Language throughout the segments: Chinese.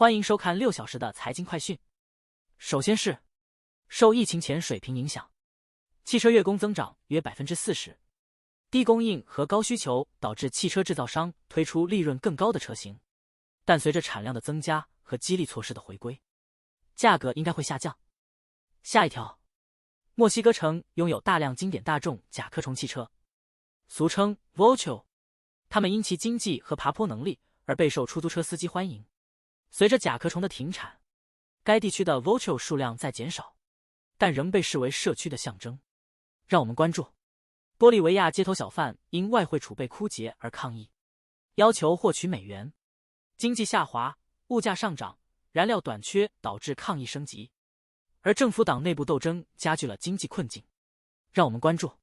欢迎收看6小时的财经快讯。首先是受疫情前水平影响，汽车月供增长约 40%， 低供应和高需求导致汽车制造商推出利润更高的车型，但随着产量的增加和激励措施的回归，价格应该会下降。下一条，墨西哥城拥有大量经典大众甲壳虫汽车，俗称 Volcho， 它们因其经济和爬坡能力而备受出租车司机欢迎。随着甲壳虫的停产，该地区的 Volcho 数量在减少，但仍被视为社区的象征。让我们关注玻利维亚街头小贩因外汇储备枯竭而抗议，要求获取美元。经济下滑，物价上涨，燃料短缺导致抗议升级，而政府党内部斗争加剧了经济困境。让我们关注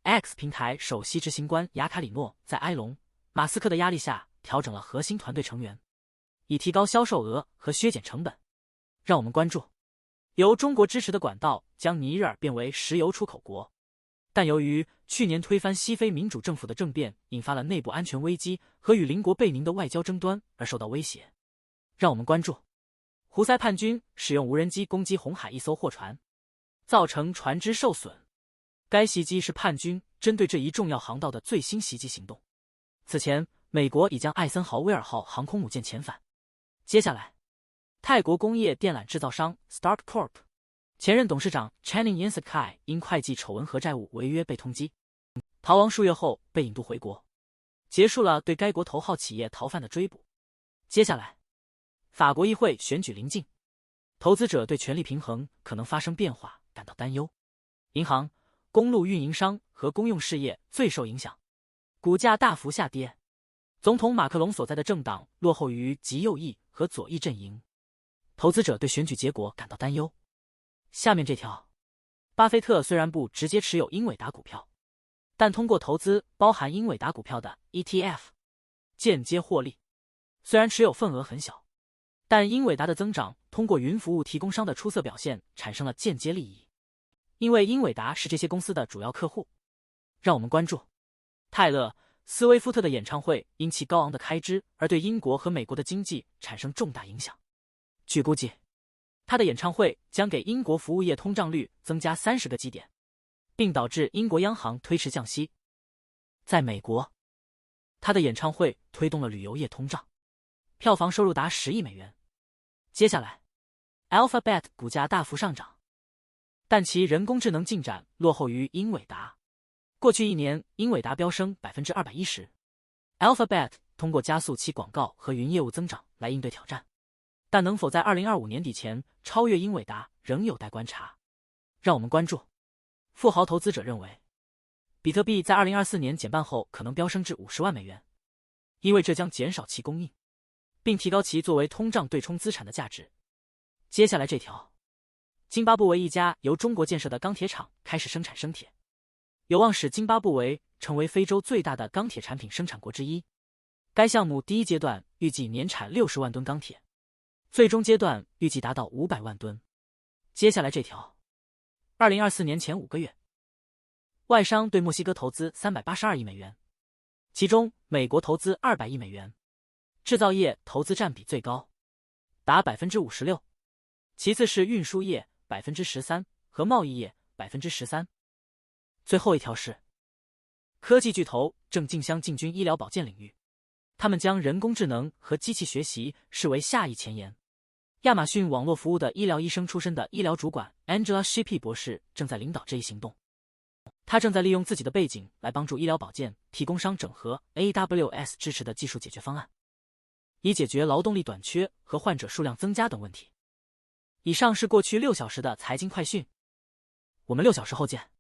X 平台首席执行官雅卡里诺在埃隆·马斯克的压力下调整了核心团队成员，以提高销售额和削减成本。让我们关注由中国支持的管道将尼日尔变为石油出口国，但由于去年推翻西非民主政府的政变引发了内部安全危机和与邻国贝宁的外交争端而受到威胁。让我们关注胡塞叛军使用无人机攻击红海一艘货船，造成船只受损。该袭击是叛军针对这一重要航道的最新袭击行动。此前，美国已将艾森豪威尔号航空母舰遣返。接下来，泰国工业电缆制造商 Start Corp 前任董事长 Chanin Yensatkai 因会计丑闻和债务违约被通缉，逃亡数月后被引渡回国，结束了对该国头号企业逃犯的追捕。接下来，法国议会选举临近，投资者对权力平衡可能发生变化感到担忧。银行、公路运营商和公用事业最受影响，股价大幅下跌。总统马克龙所在的政党落后于极右翼和左翼阵营，投资者对选举结果感到担忧。下面这条，巴菲特虽然不直接持有英伟达股票，但通过投资包含英伟达股票的 ETF 间接获利。虽然持有份额很小，但英伟达的增长通过云服务提供商的出色表现产生了间接利益，因为英伟达是这些公司的主要客户。让我们关注泰勒·斯威夫特的演唱会因其高昂的开支而对英国和美国的经济产生重大影响。据估计，他的演唱会将给英国服务业通胀率增加30个基点，并导致英国央行推迟降息。在美国，他的演唱会推动了旅游业通胀，票房收入达10亿美元。接下来 Alphabet 股价大幅上涨，但其人工智能进展落后于英伟达。过去1年，英伟达飙升 210%， Alphabet 通过加速其广告和云业务增长来应对挑战，但能否在2025年底前超越英伟达仍有待观察。让我们关注富豪投资者认为，比特币在2024年减半后可能飙升至50万美元，因为这将减少其供应，并提高其作为通胀对冲资产的价值。接下来这条，津巴布韦一家由中国建设的钢铁厂开始生产生铁，有望使津巴布韦成为非洲最大的钢铁产品生产国之一。该项目第一阶段预计年产60万吨钢铁，最终阶段预计达到500万吨。接下来这条，2024年前5个月，外商对墨西哥投资382亿美元，其中美国投资200亿美元，制造业投资占比最高，达 56%， 其次是运输业 13% 和贸易业 13%。最后一条是，科技巨头正竞相进军医疗保健领域，他们将人工智能和机器学习视为下一前沿。亚马逊网络服务的医疗医生出身的医疗主管 Angela Shippey 博士正在领导这一行动，他正在利用自己的背景来帮助医疗保健提供商整合 AWS 支持的技术解决方案，以解决劳动力短缺和患者数量增加等问题。以上是过去6小时的财经快讯，我们6小时后见。